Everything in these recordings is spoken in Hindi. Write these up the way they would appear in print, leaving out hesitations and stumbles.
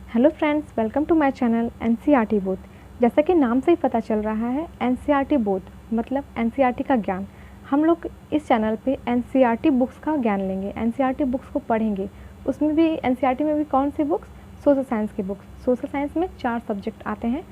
Hello friends, welcome to my channel NCERT Bodh. जैसा कि नाम से ही पता चल रहा है, एनसीईआरटी बोध मतलब एनसीईआरटी का ज्ञान। हम लोग इस चैनल पे एनसीईआरटी बुक्स का ज्ञान लेंगे, एनसीईआरटी बुक्स को पढ़ेंगे। उसमें भी एनसीईआरटी में भी कौन सी बुक्स? सोशल साइंस की बुक्स। सोशल साइंस में 4 सब्जेक्ट आते हैं,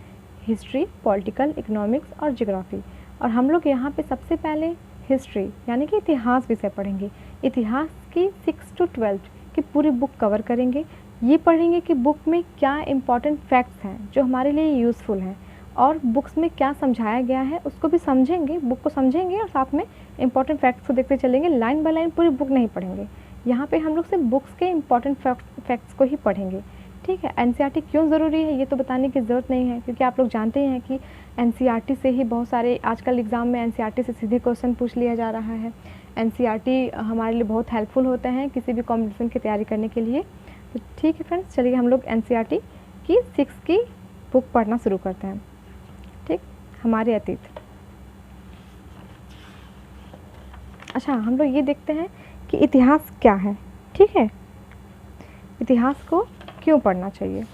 हिस्ट्री, पॉलिटिकल, इकोनॉमिक्स और ज्योग्राफी। और हम लोग यहाँ पे सबसे पहले हिस्ट्री यानी कि इतिहास विषय पढ़ेंगे। इतिहास की 6 to 12 की पूरी बुक कवर करेंगे। ये पढ़ेंगे कि बुक में क्या इम्पॉर्टेंट फैक्ट्स हैं जो हमारे लिए यूज़फुल हैं, और बुक्स में क्या समझाया गया है उसको भी समझेंगे, बुक को समझेंगे और साथ में इम्पॉर्टेंट फैक्ट्स को देखते चलेंगे। लाइन बाय लाइन पूरी बुक नहीं पढ़ेंगे, यहाँ पे हम लोग सिर्फ बुक्स के इम्पॉर्टेंट फैक्ट्स को ही पढ़ेंगे। ठीक है, एनसीईआरटी क्यों ज़रूरी है ये तो बताने की ज़रूरत नहीं है, क्योंकि आप लोग जानते हैं कि एनसीईआरटी से ही बहुत सारे आजकल एग्ज़ाम में एनसीईआरटी से सीधे क्वेश्चन पूछ लिया जा रहा है। एनसीईआरटी हमारे लिए बहुत हेल्पफुल होते हैं किसी भी कॉम्पिटिशन की तैयारी करने के लिए। तो ठीक है फ्रेंड्स, चलिए हम लोग एनसीईआरटी की 6 की बुक पढ़ना शुरू करते हैं। ठीक, हमारे अतीत। अच्छा, हम लोग ये देखते हैं कि इतिहास क्या है। ठीक है, इतिहास को क्यों पढ़ना चाहिए?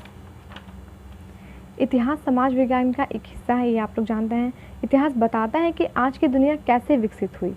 इतिहास समाज विज्ञान का एक हिस्सा है, ये आप लोग जानते हैं। इतिहास बताता है कि आज की दुनिया कैसे विकसित हुई।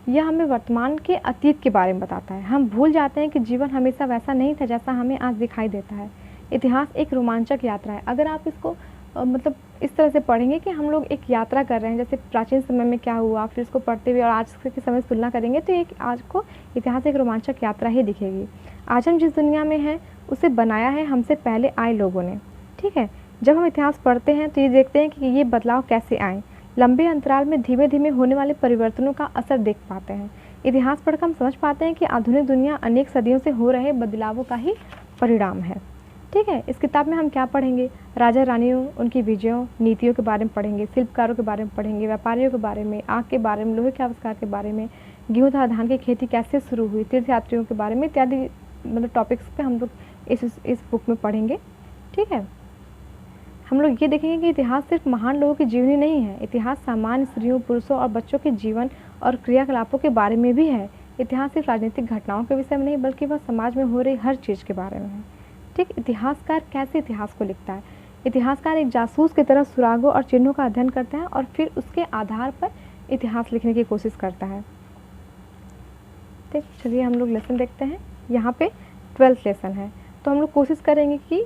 यह हमें वर्तमान के अतीत के बारे में बताता है। हम भूल जाते हैं कि जीवन हमेशा वैसा नहीं था जैसा हमें आज दिखाई देता है। इतिहास एक रोमांचक यात्रा है। अगर आप इसको मतलब इस तरह से पढ़ेंगे कि हम लोग एक यात्रा कर रहे हैं, जैसे प्राचीन समय में क्या हुआ, फिर इसको पढ़ते हुए और आज के समय से तुलना करेंगे, तो एक आज को इतिहास एक रोमांचक यात्रा ही दिखेगी। आज हम जिस दुनिया में हैं उसे बनाया है हमसे पहले आए लोगों ने। ठीक है, जब हम इतिहास पढ़ते हैं तो ये देखते हैं कि ये बदलाव कैसे आए। लंबे अंतराल में धीमे धीमे होने वाले परिवर्तनों का असर देख पाते हैं। इतिहास पढ़कर हम समझ पाते हैं कि आधुनिक दुनिया अनेक सदियों से हो रहे बदलावों का ही परिणाम है। ठीक है, इस किताब में हम क्या पढ़ेंगे? राजा रानियों, उनकी विजयों, नीतियों के बारे में पढ़ेंगे, शिल्पकारों के बारे में पढ़ेंगे, व्यापारियों के बारे में, आग के बारे में, लोहे के आविष्कार के बारे में, गेहूं तथा धान की खेती कैसे शुरू हुई, तीर्थयात्रियों के बारे में इत्यादि मतलब टॉपिक्स पे हम लोग इस बुक में पढ़ेंगे। ठीक है, हम लोग ये देखेंगे कि इतिहास सिर्फ महान लोगों की जीवनी नहीं है। इतिहास सामान्य स्त्रियों, पुरुषों और बच्चों के जीवन और क्रियाकलापों के बारे में भी है। इतिहास सिर्फ राजनीतिक घटनाओं के विषय में नहीं, बल्कि वह समाज में हो रही हर चीज़ के बारे में है। ठीक, इतिहासकार कैसे इतिहास को लिखता है? इतिहासकार एक जासूस की तरह सुरागों और चिन्हों का अध्ययन करता है और फिर उसके आधार पर इतिहास लिखने की कोशिश करता है। ठीक, चलिए हम लोग लेसन देखते हैं। यहाँ पे 12th लेसन है, तो हम लोग कोशिश करेंगे कि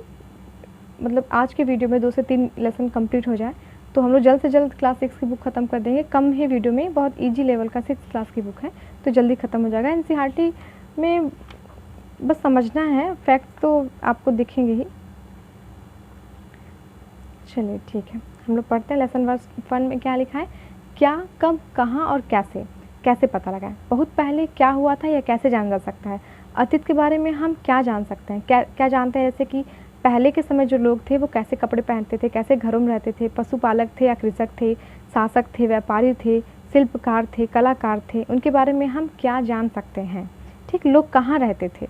मतलब आज के वीडियो में 2 से 3 लेसन कंप्लीट हो जाए, तो हम लोग जल्द से जल्द क्लास 6 की बुक ख़त्म कर देंगे। कम है वीडियो में, बहुत इजी लेवल का 6th क्लास की बुक है, तो जल्दी ख़त्म हो जाएगा। एनसीईआरटी में बस समझना है, फैक्ट तो आपको दिखेंगे ही। चलिए ठीक है, हम लोग पढ़ते हैं। लेसन 1 में क्या लिखा है? क्या, कब, कहाँ और कैसे। कैसे पता लगाएं? बहुत पहले क्या हुआ था या कैसे जाना जा सकता है? अतीत के बारे में हम क्या जान सकते हैं? क्या जानते हैं? जैसे कि पहले के समय जो लोग थे वो कैसे कपड़े पहनते थे, कैसे घरों में रहते थे, पशुपालक थे या कृषक थे, शासक थे, व्यापारी थे, शिल्पकार थे, कलाकार थे, उनके बारे में हम क्या जान सकते हैं? ठीक, लोग कहाँ रहते थे?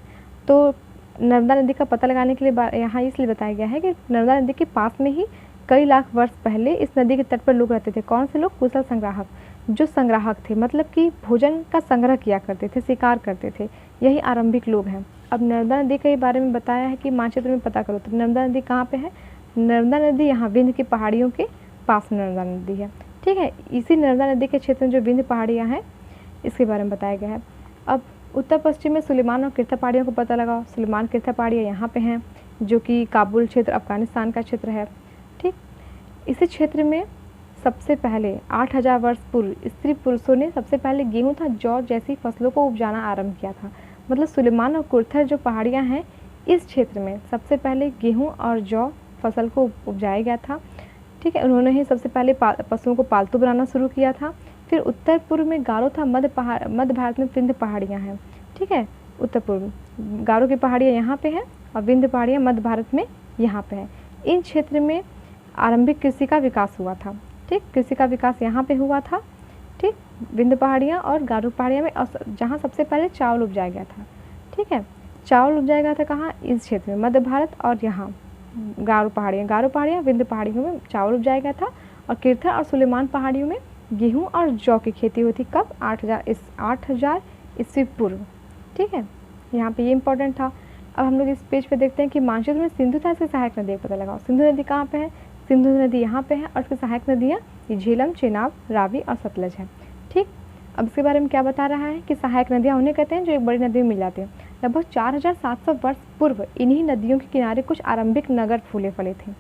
तो नर्मदा नदी का पता लगाने के लिए यहाँ इसलिए बताया गया है कि नर्मदा नदी के पास में ही कई लाख वर्ष पहले इस नदी के तट पर लोग रहते थे। कौन से लोग? कुशल संग्राहक। जो संग्राहक थे मतलब कि भोजन का संग्रह किया करते थे, शिकार करते थे, यही आरंभिक लोग हैं। अब नर्मदा नदी के बारे में बताया है कि मानचित्र में पता करो, तो नर्मदा नदी कहाँ पे है? नर्मदा नदी यहाँ विंध्य की पहाड़ियों के पास नर्मदा नदी है। ठीक है, इसी नर्मदा नदी के क्षेत्र में जो विंध्य पहाड़ियाँ हैं इसके बारे में बताया गया है। अब उत्तर पश्चिम में सुलेमान और किर्था पहाड़ियों को पता लगाओ। सुलेमान किर्था पहाड़ियाँ यहाँ पे हैं, जो कि काबुल क्षेत्र अफगानिस्तान का क्षेत्र है। ठीक, इसी क्षेत्र में सबसे पहले 8000 वर्ष पूर्व स्त्री पुरुषों ने सबसे पहले गेहूं तथा जौ जैसी फसलों को उपजाना आरंभ किया था। मतलब सुलेमान और कुर्थर जो पहाड़ियाँ हैं, इस क्षेत्र में सबसे पहले गेहूं और जौ फसल को उपजाया गया था। ठीक है, उन्होंने ही सबसे पहले पशुओं को पालतू बनाना शुरू किया था। फिर उत्तर पूर्व में गारो था, मध्य भारत में विंध्य पहाड़ियाँ हैं। ठीक है, उत्तर पूर्व गारो की पहाड़ियाँ यहाँ पे हैं और विंध्य पहाड़ियाँ मध्य भारत में यहाँ पे हैं। इन क्षेत्र में आरंभिक कृषि का विकास हुआ था। ठीक, कृषि का विकास यहाँ पे हुआ था। ठीक, विंध्य पहाड़ियाँ और गारो पहाड़ियाँ में, जहाँ सबसे पहले चावल उपजाया गया था। ठीक है, चावल उपजाया गया था कहाँ? इस क्षेत्र में, मध्य भारत और यहाँ गारो पहाड़ियाँ विंध्य पहाड़ियों में चावल उपजाया गया था। और किर्था और सुलेमान पहाड़ियों में गेहूँ और जौ की खेती हुई थी। कब? 8000 ईस्वी पूर्व। ठीक है, यहाँ पे ये इम्पोर्टेंट था। अब हम लोग इस पेज पे देखते हैं कि मानचित्र में सिंधु था, इसकी सहायक नदी का पता लगाओ। सिंधु नदी कहाँ पे है? सिंधु नदी यहाँ पे है और इसकी सहायक नदियाँ झेलम, चेनाब, रावी और सतलज है। ठीक, अब इसके बारे में क्या बता रहा है कि सहायक नदियाँ उन्हें कहते हैं जो एक बड़ी नदी में मिल जाती हैं। लगभग 4700 वर्ष पूर्व इन्हीं नदियों के किनारे कुछ आरंभिक नगर फूले फले थे।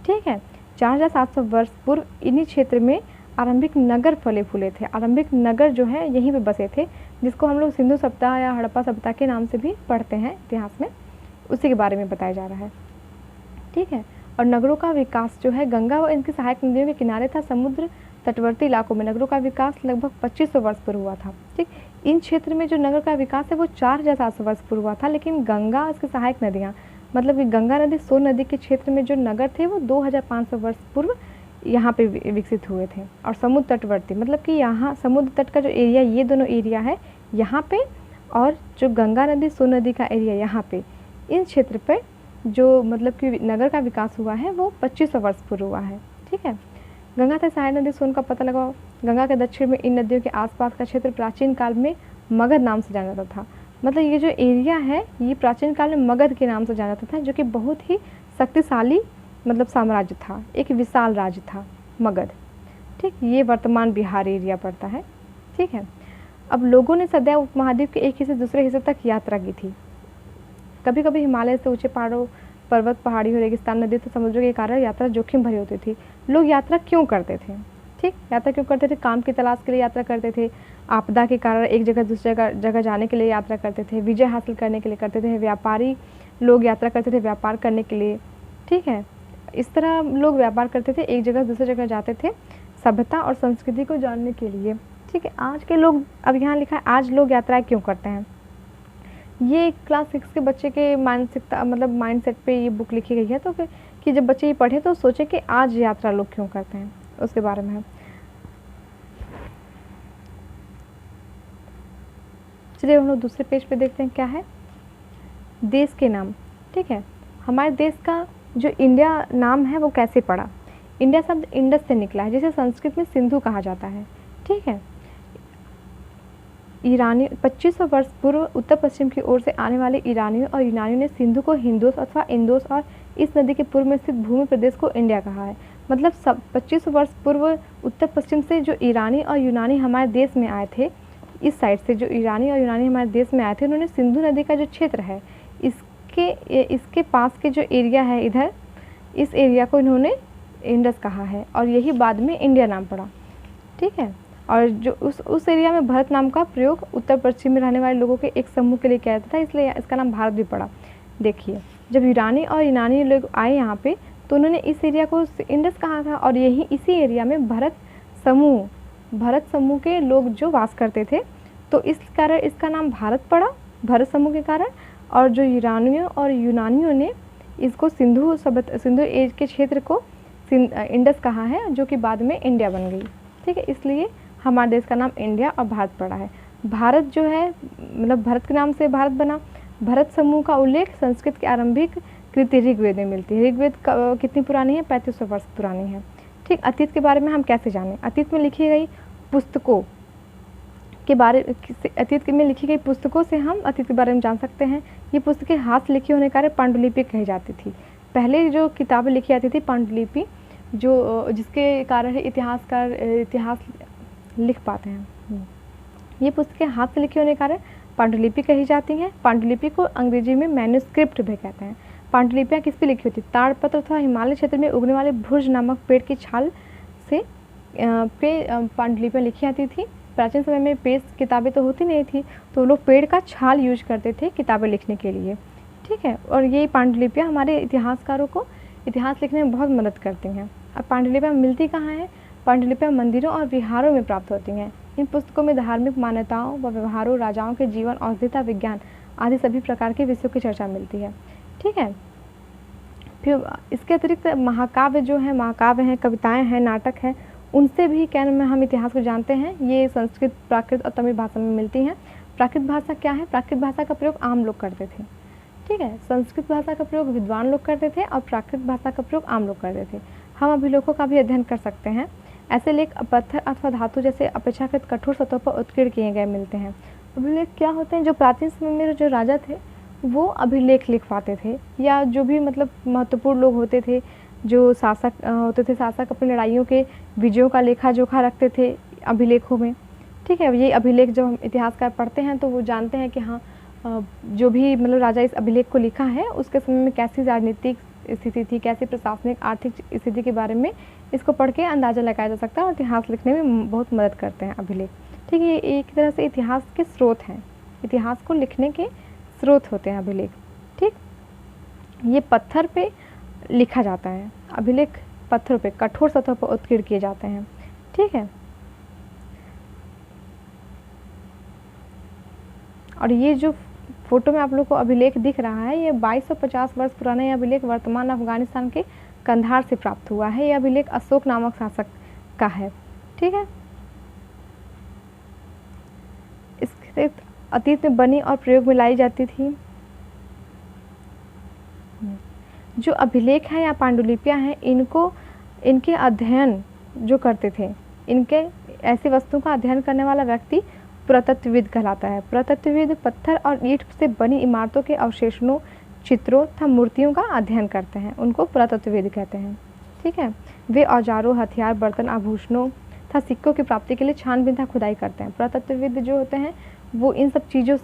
ठीक है, 4700 वर्ष पूर्व इन्हीं क्षेत्र में आरंभिक नगर फले फूले थे। आरंभिक नगर जो है यहीं पे बसे थे, जिसको हम लोग सिंधु सभ्यता या हड़प्पा सभ्यता के नाम से भी पढ़ते हैं इतिहास में, उसी के बारे में बताया जा रहा है। ठीक है, और नगरों का विकास जो है गंगा व इनकी सहायक नदियों के किनारे था। समुद्र तटवर्ती इलाकों में नगरों का विकास लगभग 2500 वर्ष पूर्व हुआ था। ठीक, इन क्षेत्र में जो नगर का विकास है वो 4700 वर्ष पूर्व हुआ था, लेकिन गंगा और इसकी सहायक नदियाँ मतलब कि गंगा नदी, सोन नदी के क्षेत्र में जो नगर थे वो 2500 वर्ष पूर्व यहाँ पे विकसित हुए थे। और समुद्र तटवर्ती मतलब कि यहाँ समुद्र तट का जो एरिया, ये दोनों एरिया है यहाँ पे, और जो गंगा नदी, सोन नदी का एरिया यहाँ पे, इन क्षेत्र पे जो मतलब कि नगर का विकास हुआ है वो 2500 वर्ष पूर्व हुआ है। ठीक है, गंगा तथा सहायक नदी सोन का पता लगाओ। गंगा के दक्षिण में इन नदियों के आसपास का क्षेत्र प्राचीन काल में मगध नाम से जाना जाता था। मतलब ये जो एरिया है ये प्राचीन काल में मगध के नाम से जाना जाता था, जो कि बहुत ही शक्तिशाली मतलब साम्राज्य था, एक विशाल राज्य था मगध। ठीक, ये वर्तमान बिहार एरिया पड़ता है। ठीक है, अब लोगों ने सदैव उपमहाद्वीप के एक हिस्से से दूसरे हिस्से तक यात्रा की थी। कभी कभी हिमालय से ऊंचे पहाड़ों, पर्वत, पहाड़ियों, रेगिस्तान, नदी तथा समुद्रों के कारण यात्रा जोखिम भरी होती थी। लोग यात्रा क्यों करते थे? ठीक, यात्रा क्यों करते थे? काम की तलाश के लिए यात्रा करते थे, आपदा के कारण एक जगह दूसरी जगह जाने के लिए यात्रा करते थे, विजय हासिल करने के लिए करते थे, व्यापारी लोग यात्रा करते थे व्यापार करने के लिए। ठीक है, इस तरह लोग व्यापार करते थे, एक जगह दूसरी जगह जाते थे सभ्यता और संस्कृति को जानने के लिए। ठीक है, आज के लोग, अब यहाँ लिखा है आज लोग यात्राएं क्यों करते हैं। ये क्लास 6 के बच्चे के मानसिकता मतलब माइंडसेट पे ये बुक लिखी गई है, तो कि जब बच्चे ये पढ़े तो सोचे कि आज यात्रा लोग क्यों करते हैं, उसके बारे में है। चलिए हम लोग दूसरे पेज पे देखते हैं क्या है, देश के नाम। ठीक है, हमारे देश का जो इंडिया नाम है वो कैसे पड़ा। इंडिया शब्द इंडस से निकला है, जिसे संस्कृत में सिंधु कहा जाता है। ठीक है, ईरानी 2500 वर्ष पूर्व उत्तर पश्चिम की ओर से आने वाले ईरानियों और यूनानियों ने सिंधु को हिंदोस अथवा इंदोस और इस नदी के पूर्व में स्थित भूमि प्रदेश को इंडिया कहा है। मतलब 2500 वर्ष पूर्व उत्तर पश्चिम से जो ईरानी और यूनानी हमारे देश में आए थे, इस साइड से जो ईरानी और यूनानी हमारे देश में आए थे, उन्होंने सिंधु नदी का जो क्षेत्र है इसके पास के जो एरिया है इधर, इस एरिया को इन्होंने इंडस कहा है और यही बाद में इंडिया नाम पड़ा। ठीक है, और जो उस एरिया में भारत नाम का प्रयोग उत्तर पश्चिम में रहने वाले लोगों के एक समूह के लिए किया जाता था, इसलिए इसका नाम भारत भी पड़ा। देखिए, जब ईरानी और यूनानी लोग आए यहाँ पे तो उन्होंने इस एरिया को इंडस कहा था और यही इसी एरिया में भरत समूह के लोग जो वास करते थे, तो इस कारण इसका नाम भारत पड़ा, भरत समूह के कारण। और जो ईरानियों और यूनानियों ने इसको सिंधु एज के क्षेत्र को इंडस कहा है, जो कि बाद में इंडिया बन गई। ठीक है, इसलिए हमारे देश का नाम इंडिया और भारत पड़ा है। भारत जो है मतलब भरत के नाम से भारत बना। भरत समूह का उल्लेख संस्कृत की आरंभिक कृति ऋग्वेद में मिलती है। ऋग्वेद कितनी पुरानी है? 3500 वर्ष पुरानी है। ठीक, अतीत के बारे में हम कैसे जानें? अतीत में लिखी गई पुस्तकों के बारे अतीत में लिखी गई पुस्तकों से हम अतीत के बारे में जान सकते हैं। ये पुस्तकें हाथ से लिखी होने के कारण पांडुलिपि कही जाती थी। पहले जो किताबें लिखी जाती थी पांडुलिपि, जो जिसके कारण इतिहासकार इतिहास लिख पाते हैं। ये पुस्तकें हाथ से लिखी होने के कारण पांडुलिपि कही जाती हैं। पांडुलिपि को अंग्रेजी में मैन्युस्क्रिप्ट भी कहते हैं। पांडुलिपियाँ किस पे लिखी होती? ताड़पत्र अथवा हिमालय क्षेत्र में उगने वाले भुर्ज नामक पेड़ की छाल से पांडुलिपियाँ लिखी जाती थी। प्राचीन समय में पेस्ट किताबें तो होती नहीं थी, तो लोग पेड़ का छाल यूज करते थे किताबें लिखने के लिए। ठीक है, और ये पांडुलिपियाँ हमारे इतिहासकारों को इतिहास लिखने में बहुत मदद करती हैं। अब पांडुलिपियाँ मिलती कहाँ हैं? पांडुलिपियाँ मंदिरों और विहारों में प्राप्त होती हैं। इन पुस्तकों में धार्मिक मान्यताओं व व्यवहारों, राजाओं के जीवन, औषधिता, विज्ञान आदि सभी प्रकार के विषयों की चर्चा मिलती है। ठीक है, फिर इसके अतिरिक्त महाकाव्य जो है, महाकाव्य हैं, कविताएं हैं, नाटक हैं, उनसे भी क्या में हम इतिहास को जानते हैं। ये संस्कृत, प्राकृत और तमिल भाषा में मिलती हैं। प्राकृत भाषा क्या है? प्राकृत भाषा का प्रयोग आम लोग करते थे। ठीक है, संस्कृत भाषा का प्रयोग विद्वान लोग करते थे और प्राकृत भाषा का प्रयोग आम लोग करते थे। हम अभिलेखों का भी अध्ययन कर सकते हैं। ऐसे लेख पत्थर अथवा धातु जैसे अपेक्षाकृत कठोर सतहों पर उत्कीर्ण किए गए मिलते हैं। अभिलेख क्या होते हैं? जो प्राचीन समय में जो राजा थे वो अभिलेख लिखवाते थे, या जो भी मतलब महत्वपूर्ण लोग होते थे, जो शासक होते थे, शासक अपनी लड़ाइयों के विजयों का लेखा जोखा रखते थे अभिलेखों में। ठीक है, ये अभिलेख जब हम इतिहासकार पढ़ते हैं तो वो जानते हैं कि हाँ, जो भी मतलब राजा इस अभिलेख को लिखा है उसके समय में कैसी राजनीतिक स्थिति थी, कैसी प्रशासनिक आर्थिक स्थिति के बारे में इसको पढ़ के अंदाज़ा लगाया जा सकता है, और इतिहास लिखने में बहुत मदद करते हैं अभिलेख। ठीक है, ये एक तरह से इतिहास के स्रोत हैं, इतिहास को लिखने के स्रोत होते हैं अभिलेख। ठीक, ये पत्थर पे लिखा जाता है, अभिलेख पत्थर पे कठोर सतह पर उत्कीर्ण किए जाते हैं। ठीक है, और ये जो फोटो में आप लोग को अभिलेख दिख रहा है, ये 2250 वर्ष पुराना ये अभिलेख वर्तमान अफगानिस्तान के कंधार से प्राप्त हुआ है। ये अभिलेख अशोक नामक शासक का है। ठीक है, इसके अतीत में बनी और प्रयोग में लाई जाती थी। जो अभिलेख है या पांडुलिपियां हैं, इनके अध्ययन जो करते थे, इनके ऐसी वस्तुओं का अध्ययन करने वाला व्यक्ति पुरातत्वविद कहलाता है। पुरातत्वविद पत्थर और ईंट से बनी इमारतों के अवशेषों, चित्रों तथा मूर्तियों का अध्ययन करते हैं, उनको पुरातत्वविद कहते हैं। ठीक है, वे औजारों, हथियार, बर्तन, आभूषणों तथा सिक्कों की प्राप्ति के लिए छानबीन तथा खुदाई करते हैं। पुरातत्वविद जो होते हैं वो इन सब चीज़ों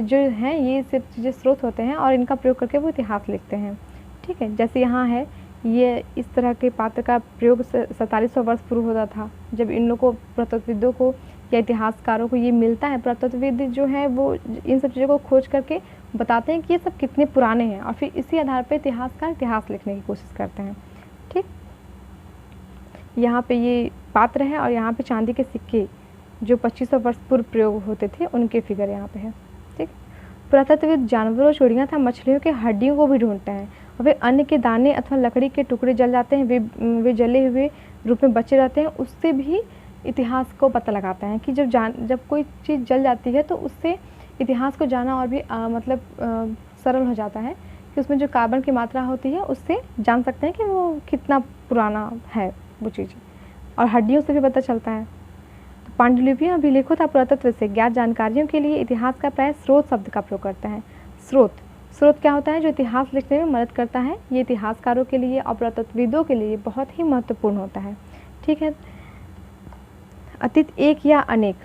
जो हैं, ये सब चीज़ें स्रोत होते हैं और इनका प्रयोग करके वो इतिहास लिखते हैं। ठीक है, जैसे यहाँ है, ये इस तरह के पात्र का प्रयोग 4700 वर्ष पूर्व होता था, जब इन लोगों को, पुरातत्वविदों को या इतिहासकारों को ये मिलता है। पुरातत्वविद जो है वो इन सब चीज़ों को खोज करके बताते हैं कि ये सब कितने पुराने हैं, और फिर इसी आधार पर इतिहासकार इतिहास लिखने की कोशिश करते हैं। ठीक, यहाँ पे ये पात्र है और यहाँ पे चांदी के सिक्के जो 2500 वर्ष पूर्व प्रयोग होते थे, उनके फिगर यहाँ पे है। ठीक, पुरातत्वविद जानवरों, चिड़ियों तथा मछलियों के हड्डियों को भी ढूंढते हैं, और वे अन्न के दाने अथवा लकड़ी के टुकड़े जल जाते हैं, वे जले हुए रूप में बचे रहते हैं, उससे भी इतिहास को पता लगाता है कि जब कोई चीज़ जल जाती है तो उससे इतिहास को जाना और भी सरल हो जाता है, कि उसमें जो कार्बन की मात्रा होती है उससे जान सकते हैं कि वो कितना पुराना है वो चीज़, और हड्डियों से भी पता चलता है। तो पांडुलिपियां अभिलेखों तथा पुरातत्व से ज्ञात जानकारियों के लिए इतिहास का प्राय स्रोत शब्द का प्रयोग करते हैं। स्रोत क्या होता है? जो इतिहास लिखने में मदद करता है। ये इतिहासकारों के लिए और पुरातत्वविदों के लिए बहुत ही महत्वपूर्ण होता है। ठीक है, अतीत एक या अनेक।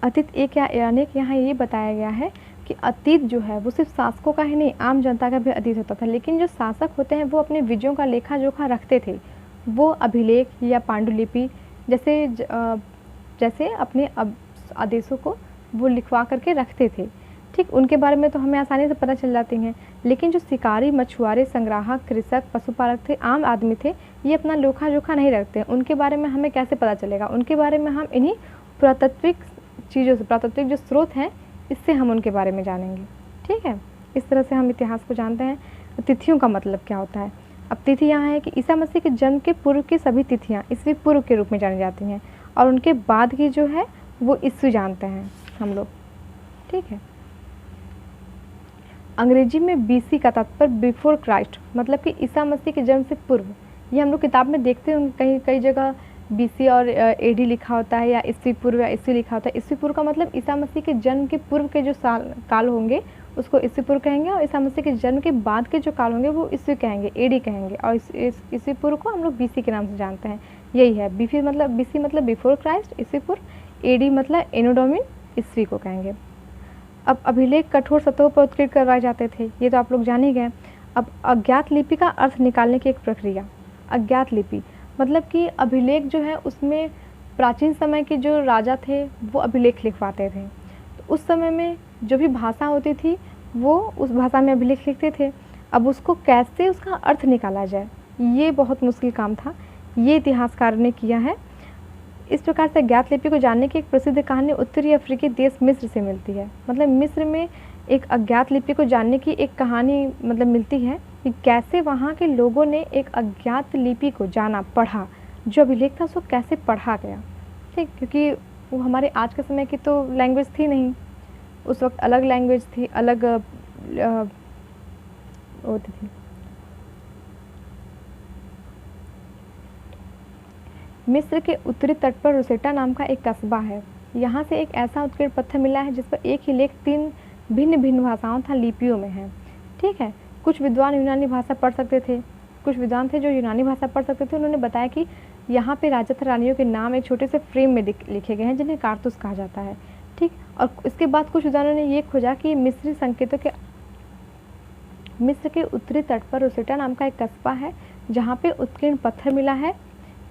अतीत एक या अनेक, यहाँ ये बताया गया है कि अतीत जो है वो सिर्फ शासकों का ही नहीं, आम जनता का भी अतीत होता था। लेकिन जो शासक होते हैं वो अपने विजयों का लेखा जोखा रखते थे। वो अभिलेख या पांडुलिपि जैसे अपने आदेशों को वो लिखवा करके रखते थे। ठीक, उनके बारे में तो हमें आसानी से पता चल जाती हैं। लेकिन जो शिकारी, मछुआरे, संग्राहक, कृषक, पशुपालक थे, आम आदमी थे, ये अपना लेखा जोखा नहीं रखते। उनके बारे में हमें कैसे पता चलेगा? उनके बारे में हम इन्हीं पुरातात्विक चीज़ों से, पुरातात्विक जो स्रोत हैं, इससे हम उनके बारे में जानेंगे। ठीक है, इस तरह से हम इतिहास को जानते हैं। तिथियों का मतलब क्या होता है? अब तिथि यहाँ है कि ईसा मसीह के जन्म के पूर्व की सभी तिथियाँ ईसवी पूर्व के रूप में जानी जाती हैं, और उनके बाद की जो है वो ईस्वी जानते हैं हम लोग। ठीक है, अंग्रेजी में बीसी का तात्पर्य बिफोर क्राइस्ट, मतलब कि ईसा मसीह के जन्म से पूर्व। ये हम लोग किताब में देखते हैं, कई जगह बीसी और एडी लिखा होता है, या ईस्वी पूर्व या ईस्वी लिखा होता है। ईस्वी पूर्व का मतलब ईसा मसीह के जन्म के पूर्व के जो काल होंगे उसको ईस्वी पूर्व कहेंगे, और ईसा मसीह के जन्म के बाद के जो काल होंगे वो ईस्वी कहेंगे, एडी कहेंगे, और ईस्वी पूर्व को हम लोग बीसी के नाम से जानते हैं। यही है, बीसी मतलब बिफोर क्राइस्ट, ईस्वी पूर्व, एडी मतलब एनो डोमिन, ईस्वी को कहेंगे। अब अभिलेख कठोर सतहों पर उत्कीर्ण करवाए जाते थे, ये तो आप लोग जान ही गए। अब अज्ञात लिपि का अर्थ निकालने की एक प्रक्रिया। अज्ञात लिपि मतलब कि अभिलेख जो है उसमें प्राचीन समय के जो राजा थे वो अभिलेख लिखवाते थे। तो उस समय में जो भी भाषा होती थी वो उस भाषा में अभिलेख लिखते थे। अब उसको कैसे उसका अर्थ निकाला जाए, ये बहुत मुश्किल काम था, ये इतिहासकार ने किया है। इस प्रकार से अज्ञात लिपि को जानने की एक प्रसिद्ध कहानी उत्तरी अफ्रीकी देश मिस्र से मिलती है। मतलब मिस्र में एक अज्ञात लिपि को जानने की एक कहानी मतलब मिलती है कि कैसे वहाँ के लोगों ने एक अज्ञात लिपि को जाना, पढ़ा, जो अभिलेख था उसको कैसे पढ़ा गया। ठीक, क्योंकि वो हमारे आज के समय की तो लैंग्वेज थी नहीं, उस वक्त अलग लैंग्वेज थी, अलग होती थी। मिस्र के उत्तरी तट पर रोसेटा नाम का एक कस्बा है। यहाँ से एक ऐसा उत्कीर्ण पत्थर मिला है जिस पर एक ही लेख 3 भिन्न भिन्न भाषाओं तथा लिपियों में है। ठीक है, कुछ विद्वान यूनानी भाषा पढ़ सकते थे, कुछ विद्वान थे जो यूनानी भाषा पढ़ सकते थे। उन्होंने बताया कि यहाँ पे राजा तथा रानियों के नाम एक छोटे से फ्रेम में लिखे गए हैं जिन्हें कारतूस कहा जाता है। ठीक, और इसके बाद कुछ विद्वानों ने ये खोजा कि मिस्र के उत्तरी तट पर रोसेटा नाम का एक कस्बा है जहाँ पे उत्कीर्ण पत्थर मिला है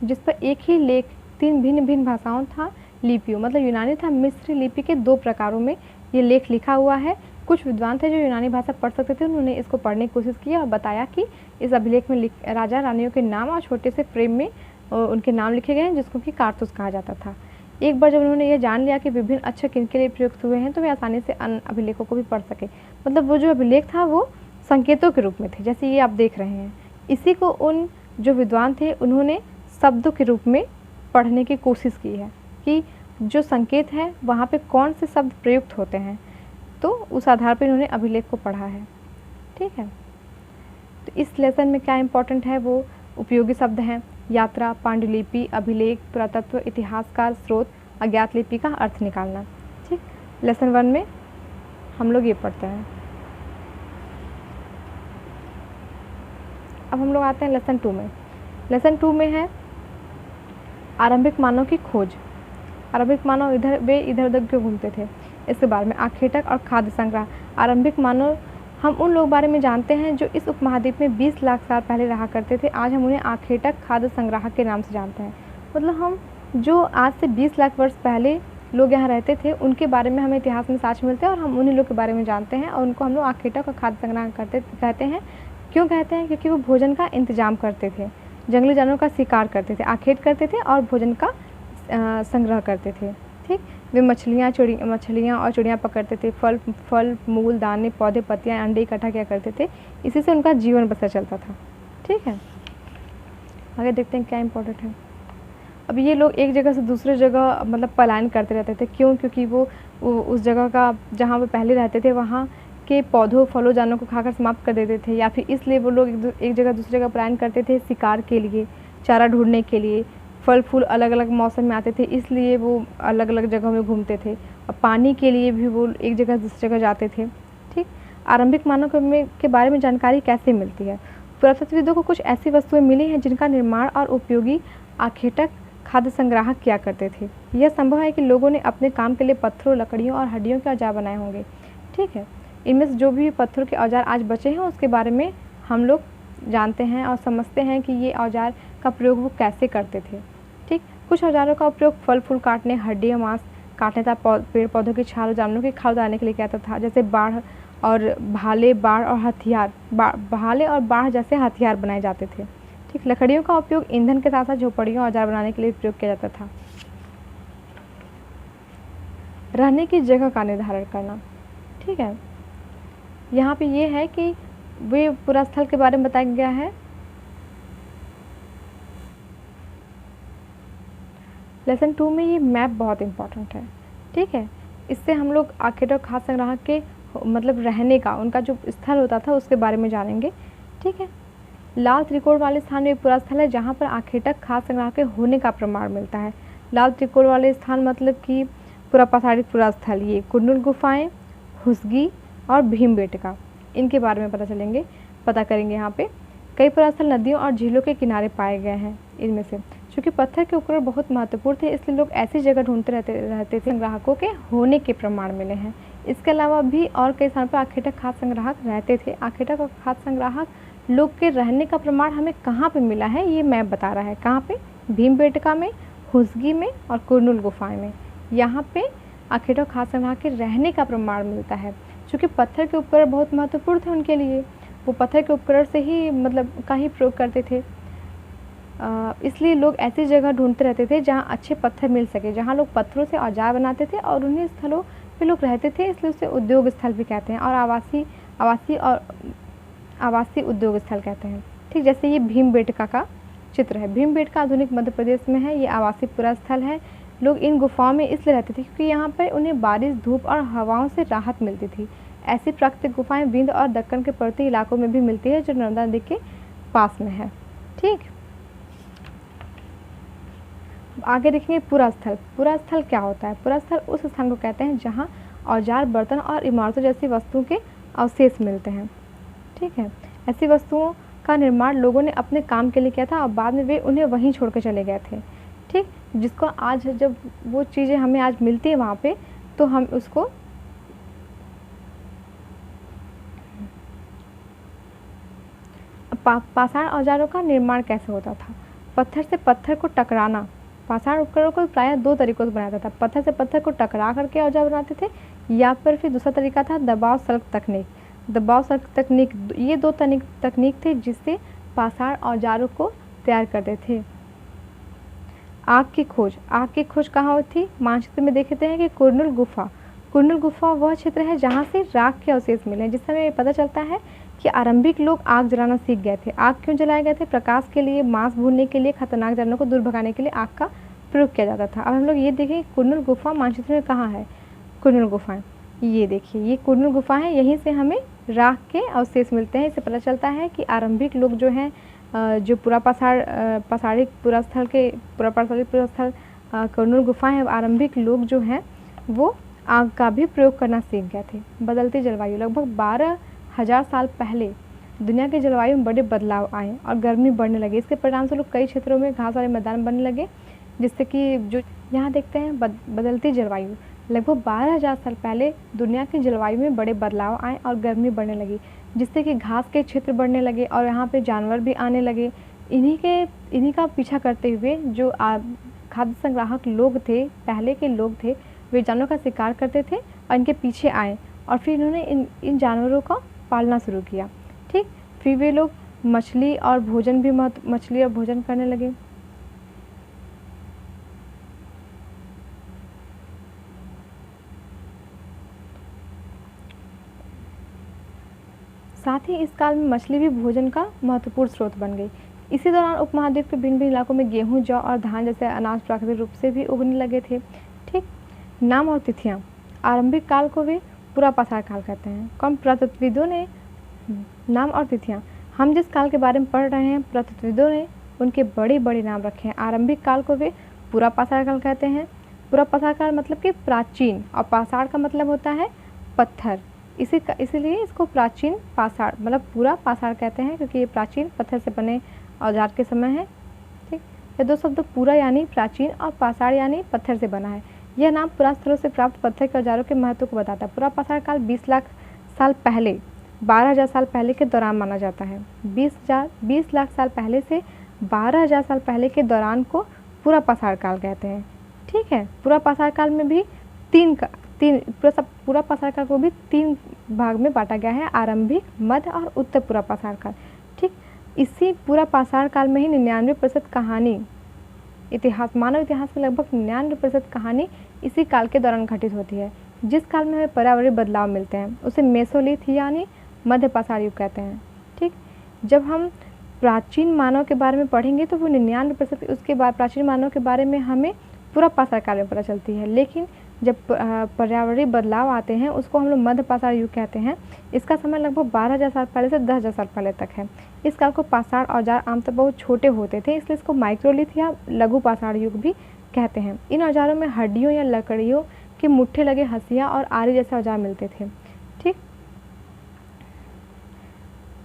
जिस पर एक ही लेख 3 भिन्न भिन्न भाषाओं था लिपियों, मतलब यूनानी था मिस्री लिपि के 2 प्रकारों में ये लेख लिखा हुआ है। कुछ विद्वान थे जो यूनानी भाषा पढ़ सकते थे, उन्होंने इसको पढ़ने की कोशिश की और बताया कि इस अभिलेख में राजा रानियों के नाम और छोटे से फ्रेम में उनके नाम लिखे गए हैं जिसको कि कारतूस कहा जाता था। एक बार जब उन्होंने ये जान लिया कि विभिन्न अक्षर किनके लिए प्रयुक्त हुए हैं तो वे आसानी से अन्य अभिलेखों को भी पढ़ सके। मतलब वो जो अभिलेख था वो संकेतों के रूप में थे, जैसे ये आप देख रहे हैं। इसी को उन जो विद्वान थे उन्होंने शब्दों के रूप में पढ़ने की कोशिश की है कि जो संकेत है वहाँ पे कौन से शब्द प्रयुक्त होते हैं, तो उस आधार पर इन्होंने अभिलेख को पढ़ा है। ठीक है, तो इस लेसन में क्या इम्पोर्टेंट है, वो उपयोगी शब्द हैं यात्रा, पांडुलिपि, अभिलेख, पुरातत्व, इतिहासकार, स्रोत, अज्ञात लिपि का अर्थ निकालना। ठीक, लेसन 1 में हम लोग ये पढ़ते हैं। अब हम लोग आते हैं लेसन 2 में। लेसन 2 में है आरंभिक मानव की खोज। आरंभिक मानव इधर उधर क्यों घूमते थे, इसके बारे में। आखेटक और खाद्य संग्रह। आरंभिक मानव हम उन लोग बारे में जानते हैं जो इस उपमहाद्वीप में 20 लाख साल पहले रहा करते थे। आज हम उन्हें आखेटक खाद्य संग्राहक के नाम से जानते हैं। मतलब हम जो आज से 20 लाख वर्ष पहले लोग यहाँ रहते थे उनके बारे में हमें इतिहास में साक्ष्य मिलते हैं और हम उन्हीं लोग के बारे में जानते हैं और उनको हम लोग आखेटक और खाद्य संग्राहक कहते हैं। क्यों कहते हैं? क्योंकि वो भोजन का इंतजाम करते थे, जंगली जानवरों का शिकार करते थे, आखेट करते थे और भोजन का संग्रह करते थे। ठीक, वे मछलियाँ और चिड़ियाँ पकड़ते थे, फल मूल दाने पौधे पत्तियाँ अंडे इकट्ठा किया करते थे। इसी से उनका जीवन बसर चलता था। ठीक है, आगे देखते हैं क्या इम्पोर्टेंट है। अब ये लोग एक जगह से दूसरे जगह मतलब पलायन करते रहते थे। क्यों? क्योंकि वो उस जगह का जहाँ वो पहले रहते थे वहाँ के पौधों फलों जानवरों को खाकर समाप्त कर देते थे, या फिर इसलिए वो लोग एक जगह दूसरी जगह पलायन करते थे शिकार के लिए, चारा ढूंढने के लिए। फल फूल अलग अलग मौसम में आते थे इसलिए वो अलग अलग जगहों में घूमते थे, और पानी के लिए भी वो एक जगह दूसरी जगह जाते थे। ठीक, आरंभिक मानव के बारे में जानकारी कैसे मिलती है? पुरातत्वविदों को कुछ ऐसी वस्तुएं मिली हैं जिनका निर्माण और उपयोगी आखेटक खाद्य संग्राहक किया करते थे। यह संभव है कि लोगों ने अपने काम के लिए पत्थरों, लकड़ियों और हड्डियों के औजार बनाए होंगे। ठीक है, इनमें से जो भी पत्थरों के औजार आज बचे हैं उसके बारे में हम लोग जानते हैं और समझते हैं कि ये औजार का प्रयोग वो कैसे करते थे। ठीक, कुछ औजारों का उपयोग फल फूल काटने, हड्डियाँ मांस काटने तथा पेड़ पौधों की छाल, जानवरों की खाल डालने के लिए किया जाता था, जैसे भाले, बाढ़ और हथियार। भाले और बाढ़ जैसे हथियार बनाए जाते थे। ठीक, लकड़ियों का उपयोग ईंधन के साथ साथ झोपड़ियों औजार बनाने के लिए प्रयोग किया जाता था। रहने की जगह का निर्धारण करना। ठीक है, यहाँ पे ये है कि वे पूरा स्थल के बारे में बताया गया है। लेसन 2 में ये मैप बहुत इम्पॉर्टेंट है। ठीक है, इससे हम लोग आखेटक खाद्य संग्राहक के मतलब रहने का, उनका जो स्थल होता था उसके बारे में जानेंगे। ठीक है, लाल त्रिकोण वाले स्थान में एक पूरा स्थल है जहाँ पर आखेटक खाद्य संग्राहक के होने का प्रमाण मिलता है। लाल त्रिकोण वाले स्थान मतलब कि पूरा पथाड़ी पूरा स्थल, ये कुंडल गुफाएं, हुसगी और भीमबेटका, इनके बारे में पता करेंगे। यहाँ पे कई पुरास्थल नदियों और झीलों के किनारे पाए गए हैं। इनमें से चूँकि पत्थर के उपकरण बहुत महत्वपूर्ण थे इसलिए लोग ऐसी जगह ढूंढते रहते थे संग्राहकों के होने के प्रमाण मिले हैं। इसके अलावा भी और कई स्थानों पर आखेटक खाद्य संग्राहक रहते थे। आखेटक और खाद्य संग्राहक लोग के रहने का प्रमाण हमें कहाँ पे मिला है ये मैप बता रहा है। कहाँ पे? भीमबेटका में, हुसगी में और कुरनुल गुफाएं में। यहाँ पे आखेटक खाद्य संग्राहक के रहने का प्रमाण मिलता है। चूँकि पत्थर के उपकरण बहुत महत्वपूर्ण थे उनके लिए, वो पत्थर के उपकरण से ही मतलब का ही प्रयोग करते थे, इसलिए लोग ऐसी जगह ढूंढते रहते थे जहाँ अच्छे पत्थर मिल सके, जहाँ लोग पत्थरों से औजार बनाते थे और उन्हीं स्थलों पे लोग रहते थे, इसलिए उसे उद्योग स्थल भी कहते हैं और आवासीय उद्योग स्थल कहते हैं। ठीक, जैसे ये भीमबेटका का चित्र है। भीमबेटका आधुनिक मध्य प्रदेश में है। ये आवासीय पूरा स्थल है। लोग इन गुफाओं में इसलिए रहते थे क्योंकि यहाँ पर उन्हें बारिश, धूप और हवाओं से राहत मिलती थी। ऐसी प्राकृतिक गुफाएं विंध्य और दक्कन के पर्वतीय इलाकों में भी मिलती है जो नर्मदा नदी के पास में है। ठीक, आगे देखेंगे पुरास्थल। पुरास्थल क्या होता है? पुरास्थल उस स्थान को कहते हैं जहाँ औजार, बर्तन और इमारतों जैसी वस्तुओं के अवशेष मिलते हैं। ठीक है, ऐसी वस्तुओं का निर्माण लोगों ने अपने काम के लिए किया था और बाद में वे उन्हें वहीं छोड़ कर चले गए थे। ठीक, जिसको आज जब वो चीज़ें हमें आज मिलती है वहाँ पे, तो हम उसको पाषाण औजारों का निर्माण कैसे होता था? पत्थर से पत्थर को टकराना। पाषाण उपकरणों को प्रायः दो तरीकों से बनाया जाता था। पत्थर से पत्थर को टकरा करके औजार बनाते थे, या फिर दूसरा तरीका था दबाव सल्क तकनीक। दबाव सल्क तकनीक, ये दो तकनीक थे जिससे पाषाण औजारों को तैयार करते थे। आग की खोज। आग की खोज कहाँ हुई थी? मानचित्र में देखते हैं कि कुरनुल गुफा। कुरनुल गुफा वह क्षेत्र है जहाँ से राख के अवशेष मिले, जिससे हमें पता चलता है कि आरंभिक लोग आग जलाना सीख गए थे। आग क्यों जलाए गए थे? प्रकाश के लिए, मांस भूनने के लिए, खतरनाक जानवरों को दूर भगाने के लिए आग का प्रयोग किया जाता था। अब हम लोग ये देखें कुरनुल गुफा मानचित्र में कहाँ है। कुरनुल गुफाएं, ये देखिए, ये कुरनुल गुफा है। यहीं से हमें राख के अवशेष मिलते हैं। इससे पता चलता है कि आरंभिक लोग जो हैं, जो पाषाणिक पुरास्थल कुरनुल गुफाएं हैं, आरंभिक लोग जो हैं वो आग का भी प्रयोग करना सीख गए थे। बदलती जलवायु। लगभग 12,000 साल पहले दुनिया की जलवायु में बड़े बदलाव आए और गर्मी बढ़ने लगी। इसके परिणामस्वरूप कई क्षेत्रों में घास वाले मैदान बनने लगे, जिससे कि जो यहाँ देखते हैं बदलती जलवायु। लगभग 12,000 साल पहले दुनिया की जलवायु में बड़े बदलाव आए और गर्मी बढ़ने लगी, जिससे कि घास के क्षेत्र बढ़ने लगे और यहाँ पे जानवर भी आने लगे। इन्हीं का पीछा करते हुए जो खाद्य संग्राहक लोग थे, पहले के लोग थे, वे जानवरों का शिकार करते थे और इनके पीछे आए और फिर इन्होंने इन जानवरों का पालना शुरू किया। ठीक, फिर वे लोग मछली और भोजन करने लगे। साथ ही इस काल में मछली भी भोजन का महत्वपूर्ण स्रोत बन गई। इसी दौरान उपमहाद्वीप के भिन्न भिन्न इलाकों में गेहूं, जौ और धान जैसे अनाज प्राकृतिक रूप से भी उगने लगे थे। ठीक, नाम और तिथियां। आरंभिक काल को वे पुरापाषाण काल कहते हैं। कौन? पुरातत्वविदों ने। नाम और तिथियां। हम जिस काल के बारे में पढ़ रहे हैं, पुरातत्वविदों ने उनके बड़े बड़े नाम रखे हैं। आरंभिक काल को वे पुरापाषाण काल कहते हैं। पुरापाषाण काल मतलब कि प्राचीन, और पाषाण का मतलब होता है पत्थर। इसीलिए इसको प्राचीन पाषाण मतलब पूरा पाषाण कहते हैं, क्योंकि ये प्राचीन पत्थर से बने औजार के समय है। ठीक, ये दो शब्द पूरा यानी प्राचीन और पाषाण यानी पत्थर से बना है। यह नाम पुरास्थलों से प्राप्त पत्थर के औजारों के महत्व को बताता है। पुरापाषाण काल 20 लाख साल पहले, 12,000 साल पहले के दौरान माना जाता है। 20 लाख साल पहले से 12,000 साल पहले के दौरान को पुरापाषाण काल कहते हैं। ठीक है, पुरापाषाण काल में भी पुरापाषाण काल को भी 3 भाग में बांटा गया है: आरंभिक, मध्य और उत्तर पुरापाषाण काल। ठीक, इसी पुरापाषाण काल में ही 99% कहानी मानव इतिहास में लगभग 99% कहानी इसी काल के दौरान घटित होती है। जिस काल में हमें पर्यावरणीय बदलाव मिलते हैं उसे मेसोलिथ यानी मध्य पाषाण युग कहते हैं। ठीक, जब हम प्राचीन मानव के बारे में पढ़ेंगे तो वो 99% उसके बाद प्राचीन मानव के बारे में हमें पुरापाषाण काल में पता चलती है। लेकिन जब पर्यावरणीय बदलाव आते हैं उसको हम लोग मध्य पाषाण युग कहते हैं। इसका समय लगभग 12,000 साल पहले से 10,000 साल पहले तक है। इस काल को पाषाण औजार आमतौर बहुत छोटे होते थे, इसलिए इसको माइक्रोलिथ या लघु पाषाण युग भी कहते हैं। इन औजारों में हड्डियों या लकड़ियों के मुट्ठे लगे हंसिया और आरी जैसे औजार मिलते थे। ठीक,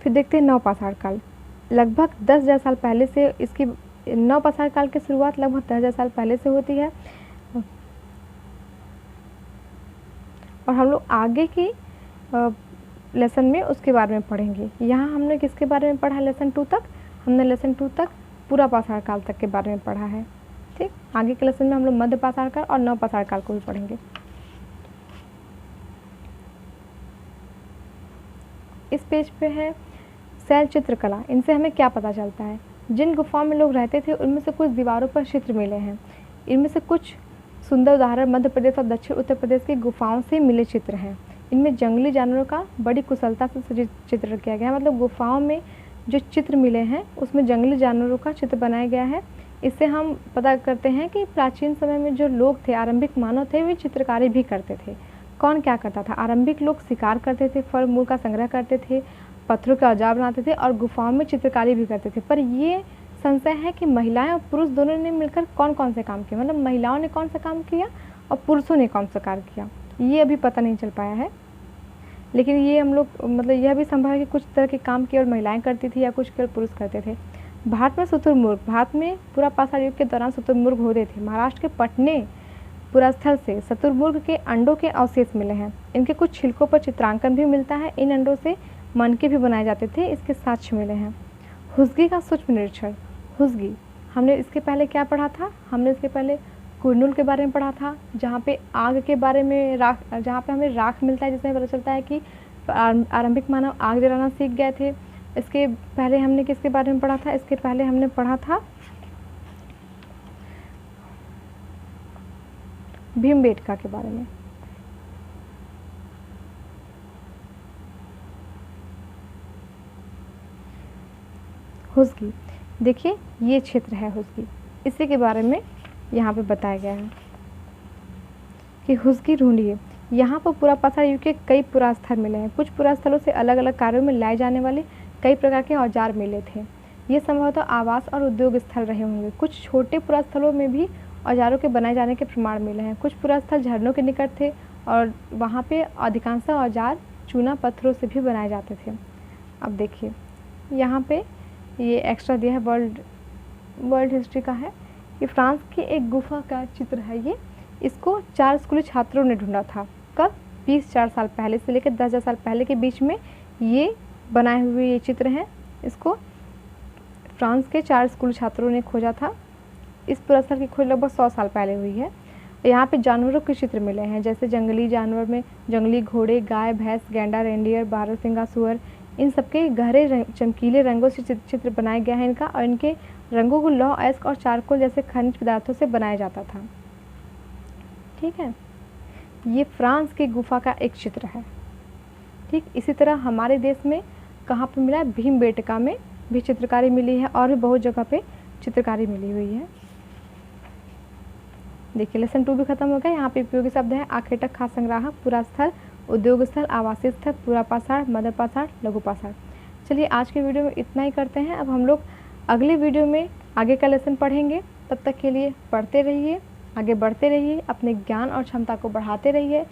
फिर देखते हैं नवपाषाण काल। लगभग 10,000 साल पहले से इसकी नवपाषाण काल की शुरुआत लगभग 10,000 साल पहले से होती है और हम लोग आगे की लेसन में उसके बारे में पढ़ेंगे। यहाँ हमने किसके बारे में पढ़ा? लेसन 2 तक हमने लेसन 2 तक पुरापाषाण काल तक के बारे में पढ़ा है। ठीक, आगे के लेसन में हम लोग मध्य पाषाण काल और नवपाषाण काल को भी पढ़ेंगे। इस पेज पे है शैल चित्रकला। इनसे हमें क्या पता चलता है? जिन गुफाओं में लोग रहते थे उनमें से कुछ दीवारों पर चित्र मिले हैं। इनमें से कुछ सुंदर उदाहरण मध्य प्रदेश और दक्षिण उत्तर प्रदेश की गुफाओं से मिले चित्र हैं। इनमें जंगली जानवरों का बड़ी कुशलता से चित्र किया गया है। मतलब गुफाओं में जो चित्र मिले हैं उसमें जंगली जानवरों का चित्र बनाया गया है। इससे हम पता करते हैं कि प्राचीन समय में जो लोग थे, आरंभिक मानव थे, वे चित्रकारी भी करते थे। कौन क्या करता था? आरंभिक लोग शिकार करते थे, फल मूल का संग्रह करते थे, पत्थरों के औजार बनाते थे और गुफाओं में चित्रकारी भी करते थे। पर ये संशय है कि महिलाएं और पुरुष दोनों ने मिलकर कौन कौन से काम किए, मतलब महिलाओं ने कौन सा काम किया और पुरुषों ने कौन सा कार्य किया, ये अभी पता नहीं चल पाया है। लेकिन ये हम लोग मतलब यह भी संभव है कि कुछ तरह के काम केवल महिलाएं करती थी या कुछ केवल पुरुष करते थे। भारत में शुतुरमुर्ग, भारत में पुरापाषाण युग के दौरान शुतुरमुर्ग होते थे। महाराष्ट्र के पटने पुरास्थल से शुतुरमुर्ग के अंडों के अवशेष मिले हैं। इनके कुछ छिलकों पर चित्रांकन भी मिलता है। इन अंडों से मनके भी बनाए जाते थे, इसके साक्ष्य मिले हैं। हुस्गी का सूक्ष्म निरीक्षण। हुस्गी, हमने इसके पहले क्या पढ़ा था? हमने इसके पहले कुरनुल के बारे में पढ़ा था, जहाँ पे आग के बारे में जहाँ पे हमें राख मिलता है, जिसमें पता चलता है कि आरंभिक मानव आग जलाना सीख गए थे। इसके पहले हमने किसके बारे में पढ़ा था? इसके पहले हमने पढ़ा था भीमबेटका के बारे में। हुस्गी, देखिए ये क्षेत्र है हुस्गी, इसी के बारे में यहाँ पे बताया गया है कि हुस्गी ढूंढिए। यहाँ पर पुरापाषाण युग के कई पुरास्थल मिले हैं। कुछ पुरास्थलों से अलग अलग कार्यों में लाए जाने वाले कई प्रकार के औजार मिले थे। ये संभवतः आवास और उद्योग स्थल रहे होंगे। कुछ छोटे पुरास्थलों में भी औजारों के बनाए जाने के प्रमाण मिले हैं। कुछ पुरास्थल झरनों के निकट थे और वहाँ पे अधिकांश औजार चूना पत्थरों से भी बनाए जाते थे। अब देखिए यहाँ पे ये एक्स्ट्रा दिया है, वर्ल्ड हिस्ट्री का है। ये फ्रांस की एक गुफा का चित्र है। ये इसको 4 स्कूली छात्रों ने ढूंढा था। कब? 20-4 साल पहले से लेकर 10 साल पहले के बीच में ये बनाए हुए ये चित्र हैं। इसको फ्रांस के 4 स्कूली छात्रों ने खोजा था। इस पुरास्थल की खोज लगभग 100 साल पहले हुई है। यहाँ पे जानवरों के चित्र मिले हैं, जैसे जंगली जानवर में जंगली घोड़े, गाय, भैंस, गैंडा, रेंडियर, बारहसिंगा सुअर, इन सबके गहरे चमकीले रंगों से चित्र बनाया गया है इनका, और इनके रंगों को लौह अयस्क और चारकोल जैसे खनिज पदार्थों से बनाया जाता था। ठीक है, ये फ्रांस की गुफा का एक चित्र है। ठीक, इसी तरह हमारे देश में कहाँ पे मिला है? भीमबेटका में भी चित्रकारी मिली है और भी बहुत जगह पे चित्रकारी मिली हुई है। देखिए लेसन 2 भी खत्म हो गया। यहाँ पे उपयोगी शब्द है आखेटक, खाद्य संग्राहक, पुरास्थल, उद्योग स्थल, आवासीय स्थल, पुरापाषाण, मध्यपाषाण, लघुपाषाण। चलिए आज के वीडियो में इतना ही करते हैं। अब हम लोग अगले वीडियो में आगे का लेसन पढ़ेंगे। तब तक के लिए पढ़ते रहिए, आगे बढ़ते रहिए, अपने ज्ञान और क्षमता को बढ़ाते रहिए।